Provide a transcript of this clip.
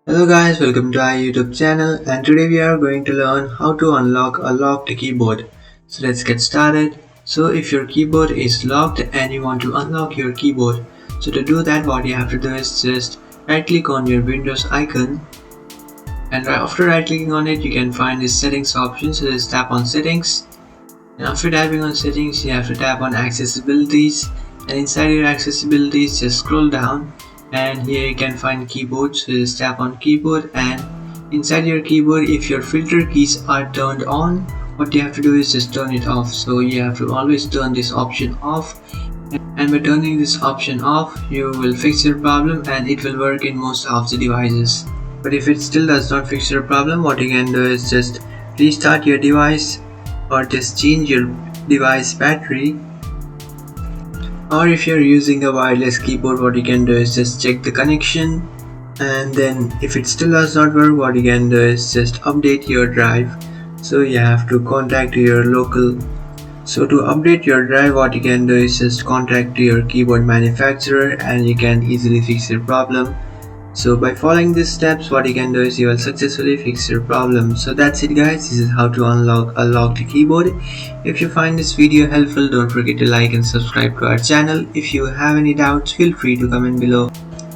Hello guys, welcome to our YouTube channel, and today we are going to learn how to unlock a locked keyboard. So let's get started. So if your keyboard is locked and you want to unlock your keyboard, so to do that what you have to do is just right click on your Windows icon, and after right clicking on it you can find this settings option. So just tap on settings, and after tapping on settings you have to tap on accessibilities, and inside your accessibilities just scroll down, and here you can find keyboard. So just tap on keyboard, and inside your keyboard if your filter keys are turned on, what you have to do is just turn it off. So you have to always turn this option off, and by turning this option off you will fix your problem and it will work in most of the devices. But if it still does not fix your problem, what you can do is just restart your device or just change your device battery. Or if you're using a wireless keyboard, what you can do is just check the connection, and then if it still does not work, what you can do is just update your drive. So you have to contact your local. So to update your drive, what you can do is just contact your keyboard manufacturer and you can easily fix your problem. So by following these steps, what you can do is you will successfully fix your problem. So that's it guys, this is how to unlock a locked keyboard. If you find this video helpful, don't forget to like and subscribe to our channel. If you have any doubts, feel free to comment below.